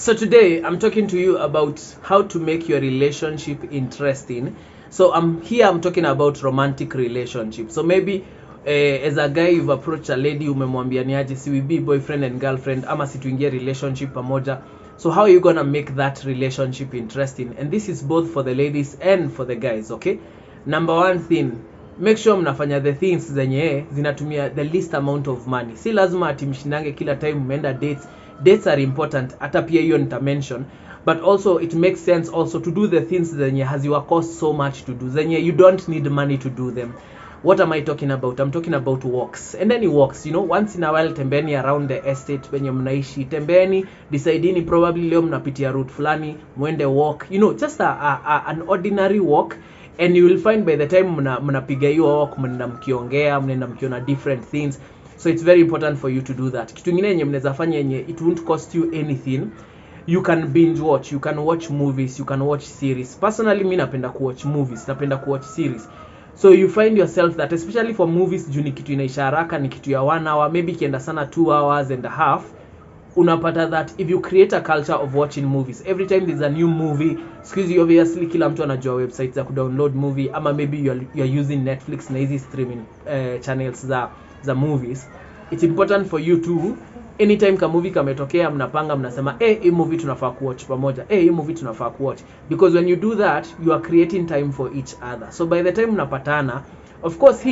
So today I'm talking to you about how to make your relationship interesting. So I'm talking about romantic relationship. So maybe as a guy you've approached a lady, umemwambia niaje, si we be boyfriend and girlfriend ama si tuingie relationship pamoja. So how are you gonna make that relationship interesting? And this is both for the ladies and for the guys, okay? Number one thing, make sure mnafanya the things zenye zinatumia the least amount of money. Si lazima ati mshindange kila time mmeenda dates are important, hata pia hiyo nita mention, but also it makes sense also to do the things zenye haziwa cost so much to do, zenye you don't need money to do them. What am I talking about? I'm talking about walks. And any walks, you know, once in a while tembeni around the estate penye mnaishi, tembeni, decidini probably leo mnapitia route fulani, mwende walk, you know, just an ordinary walk. And you will find by the time mnapiga hiyo walk, mnaenda mkiongea, mnaenda mkiona different things. So it's very important for you to do that. Kitu kingine yenye mnaweza fanya yenye it won't cost you anything, you can binge watch, you can watch movies, you can watch series. Personally mimi napenda kuwatch movies, napenda kuwatch series. So you find yourself that especially for movies, juu ni kitu inaisha haraka, ni kitu ya 1 hour, maybe kienda sana 2 hours and a half. Unapata that if you create a culture of watching movies, every time there's a new movie, excuse you, obviously kila mtu anajua websites za kudownload movie, ama maybe you're using Netflix na hizi streaming channels za movies. It's important for you to, anytime ka movie kametokea, mnapanga mnasema hii movie tunafaa kuwatch pamoja, hii movie tunafaa kuwatch, because when you do that you are creating time for each other. So by the time mnapatana, of course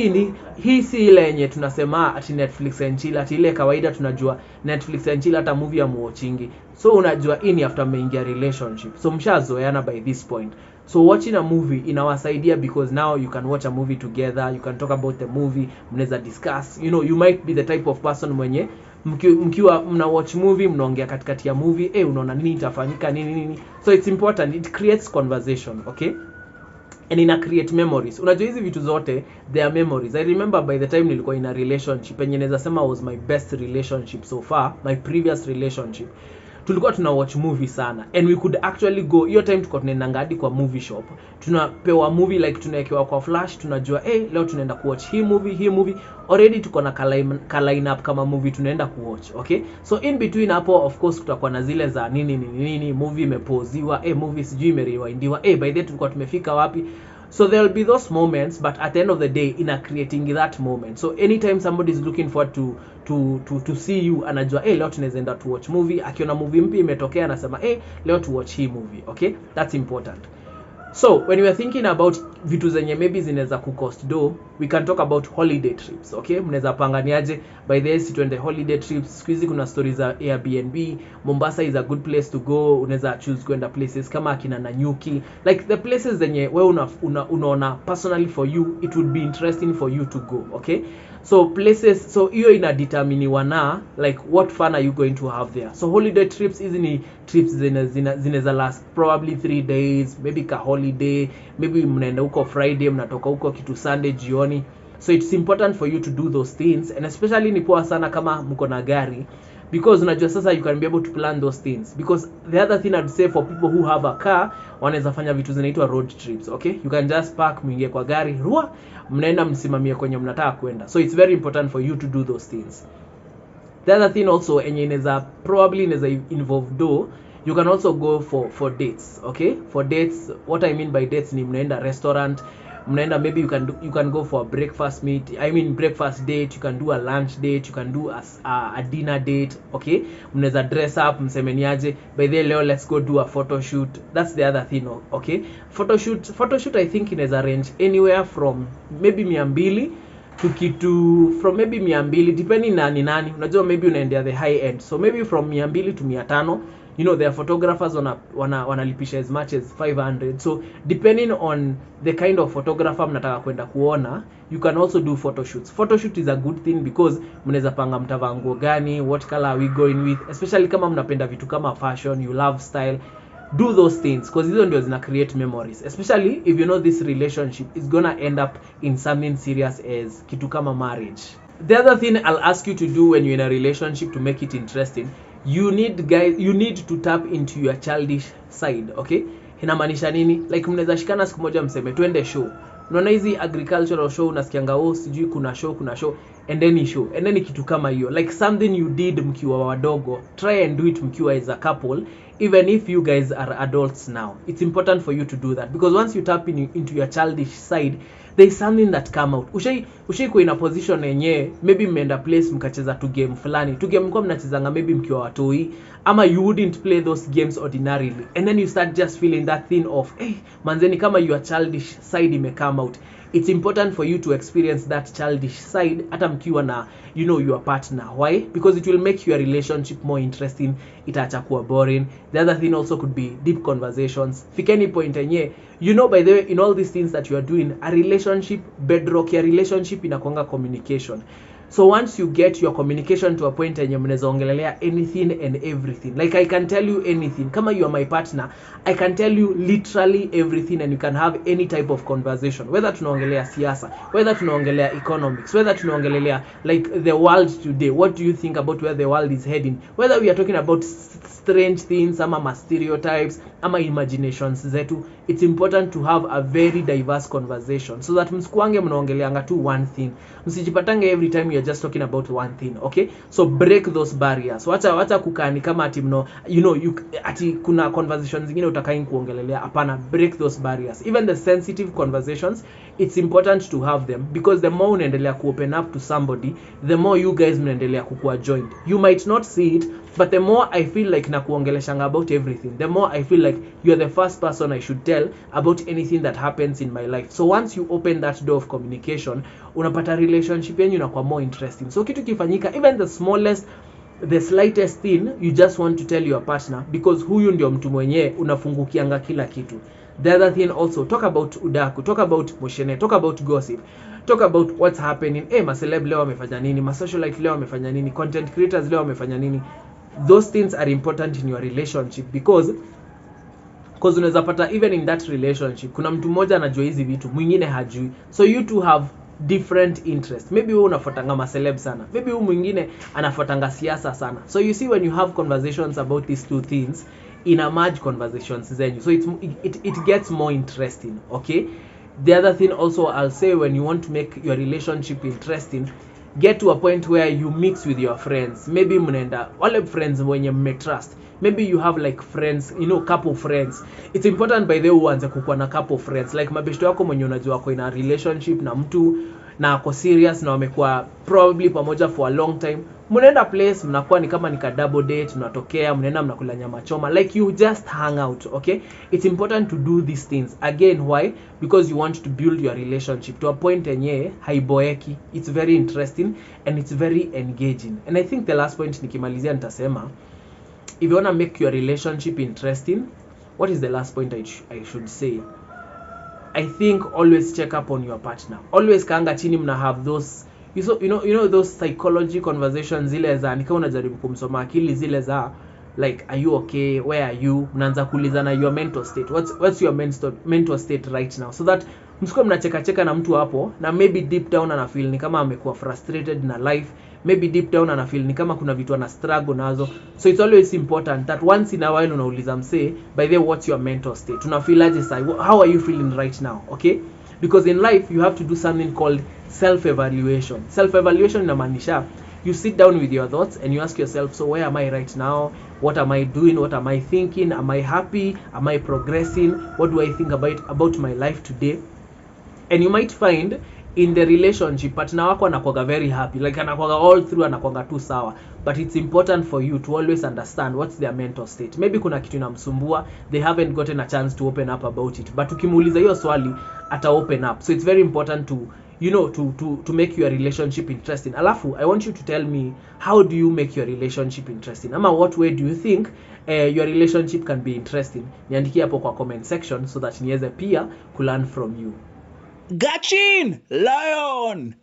hii si ile yenye tunasema ati Netflix and chill, ati ile kawaida tunajua Netflix and chill hata movie amuwatchingi. So unajua ni after mmeingia relationship, so mshazoeana by this point. So watching a movie inawasaidia because now you can watch a movie together, you can talk about the movie, mnaweza discuss, you know, you might be the type of person mwenye mkiwa mna watch movie, mnaongea katikati ya movie, unaona nini itafanyika nini. So it's important, it creates conversation, okay? And ina create memories. Unajua hizi vitu zote they are memories. I remember by the time nilikuwa in a relationship, yenye naweza sema was my best relationship so far, my previous relationship, tulikuwa tuna watch movie sana, and we could actually go, hiyo time tulikuwa tunaenda hadi kwa movie shop, tunapewa movie like tunawekewa kwa flash, tunajua leo tunaenda kuwatch hii movie already tuko na ka line up kama movie tunaenda kuwatch, okay? So in between hapo of course kutakuwa na zile za nini movie imepoziwa, movie sijui imerewindiwa, by the way tulikuwa tumefika wapi. So there will be those moments, but at the end of the day, in a creating that moment. So anytime somebody is looking forward to see you, anajua leo tunaenda to watch movie, akiona movie mpya imetokea anasema leo to watch hii movie, okay? That's important. So when we are thinking about vitu zenye maybe zinaweza kucost do, we can talk about holiday trips, okay? Mnaweza panganiaje by the way tuende holiday trips. Squeezy kuna stories za Airbnb, Mombasa is a good place to go. Unaweza choose kwenda places kama akina Nanyuki, like the places zenye wewe unaona personally for you it would be interesting for you to go, okay? So places, so hiyo ina determine na like what fun are you going to have there. So holiday trips hizi ni trips zinaweza last probably 3 days, maybe ka holiday, maybe mnaenda huko Friday, mnatoka huko kitu Sunday jioni. So it's important for you to do those things, and especially ni poa sana kama mko na gari, because unajua sasa you can be able to plan those things. Because the other thing I'd say for people who have a car, wanaweza fanya vitu zinaitwa road trips, okay? You can just park, mwingie kwa gari, mnaenda msimamie kwenye mnataka kwenda. So it's very important for you to do those things. The other thing also enye inaweza involve you can also go for dates, okay? For dates, what I mean by dates ni mnaenda restaurant, mnaenda maybe you can go for a breakfast breakfast date, you can do a lunch date, you can do a dinner date, okay? Mnaweza dress up, msemeniaje by the leo let's go do a photo shoot. That's the other thing, okay? Photo shoot I think inaweza range anywhere from maybe 200 from maybe 200 depending na ni nani. Unajua maybe unaendea the high end, so maybe from 200 to 500. You know, there are photographers wanalipisha as much as 500. So depending on the kind of photographer mnataka kwenda kuona, you can also do photo shoots. Photo shoot is a good thing because mnaweza panga mtavaa nguo gani, what color are we going with, especially kama mnapenda vitu kama fashion, you love style. Do those things because hizo ndio zina create memories, especially if you know this relationship is gonna end up in something serious as kitu kama marriage. The other thing I'll ask you to do when you're in a relationship to make it interesting, you need to tap into your childish side, okay? Inamaanisha nini? Like mnaweza shikana siku moja mseme twende show. Unaona hizi agricultural show unasikianga sijui kuna show and then kitu kama hiyo, like something you did mkiwa wadogo, try and do it mkiwa as a couple, even if you guys are adults now. It's important for you to do that, because once you tap into your childish side, there is something that come out. Ushai kwa in a position yenye maybe mmeenda place mkacheza tu game fulani, tu game mko mnachezanga maybe mkiwa watoi, ama you wouldn't play those games ordinarily, and then you start just feeling that thing of manzeni kama your childish side ime come out. It's important for you to experience that childish side hata mkiwa na your partner. Why? Because it will make your relationship more interesting, itaacha kuwa boring. The other thing also could be deep conversations. Fikeni point yenye by the way, in all these things that you are doing, a relationship, bedrock ya relationship inakuanga communication. So once you get your communication to a point yenye mnaweza ongelelea anything and everything, like I can tell you anything, kama you are my partner, I can tell you literally everything, and you can have any type of conversation, whether tunaongelea siasa, whether tunaongelea economics, whether tunaongelea like the world today, what do you think about where the world is heading, whether we are talking about strange things ama stereotypes ama imaginations zetu. It's important to have a very diverse conversation, so that msikuange mnaongeleanga tu one thing, msijipatange every time you're just talking about one thing. Okay, so break those barriers. Wacha kukani kama ati ati kuna conversations zingine utakai kuongelelea. Hapana, break those barriers. Even the sensitive conversations, it's important to have them, because the more unaendelea ku open up to somebody, the more you guys mnaendelea kukua joined. You might not see it, but the more I feel like na kuongeleshanga about everything, the more I feel like you're the first person I should tell about anything that happens in my life. So once you open that door of communication, unapata relationship yenu inakuwa more interesting. So kitu kifanyika, even the slightest thing, you just want to tell your partner, because huyu ndio mtu mwenye unafungukianga kila kitu. The other thing also, talk about udaku, talk about moshene, talk about gossip, talk about what's happening. Maceleb leo wamefanya nini, masocialite leo wamefanya nini, content creators leo wamefanya nini. Those things are important in your relationship, because unaweza pata even in that relationship kuna mtu mmoja anajua hizi vitu, mwingine hajui. So you two have different interests. Maybe wewe unafuatanga maceleb sana, maybe huyu mwingine anafuatanga siasa sana. So you see, when you have conversations about these two things, ina merge conversations zenyu, so it gets more interesting. Okay, the other thing also I'll say, when you want to make your relationship interesting, get to a point where you mix with your friends. Maybe mnaenda wale friends wenye mmetrust. Maybe you have like friends, couple friends. It's important by the way uanze kukua na couple friends, like mabeshto yako mwenye unajua wako in a relationship na mtu na ako serious na wamekuwa probably pamoja for a long time. Mnaenda place, mnakuwa ni kama nika double date, mnatokea mnaenda mnakula nyama choma, like you just hang out. Okay, it's important to do these things. Again, why? Because you want to build your relationship to a point yenye haiboeki. It's very interesting and it's very engaging. And I think the last point nikimalizia nitasema, if you want to make your relationship interesting, what is the last point I should say? I think always check up on your partner. Always kaanga chini mna have those those psychology conversations, zile za nika unajaribu kumsoma akili, zile za like, are you okay, where are you, mnaanza kuulizana your mental state, what's your mental state right now, so that msiko mnacheka na mtu hapo na maybe deep down ana feel ni kama amekuwa frustrated na life, maybe deep down ana feel ni kama kuna vitu ana struggle nazo. So it's always important that once in a while unauliza msee, by the way, what's your mental state, una feel aje sasa, how are you feeling right now? Okay, because in life you have to do something called self evaluation. Self evaluation inamaanisha you sit down with your thoughts and you ask yourself, so where am I right now, what am I doing, what am I thinking, am I happy, am I progressing, what do I think about my life today? And you might find in the relationship partner wako anakuwa very happy, like anakuwa all through anakuwa tu sawa, but it's important for you to always understand what's their mental state. Maybe kuna kitu inamsumbua, they haven't gotten a chance to open up about it, but ukimuuliza hiyo swali ata open up. So it's very important to to make your relationship interesting. Alafu, I want you to tell me, how do you make your relationship interesting? Ama what way do you think your relationship can be interesting? Niandikie hapo kwa comment section so that niweze pia kulearn from you. Gachin Lion!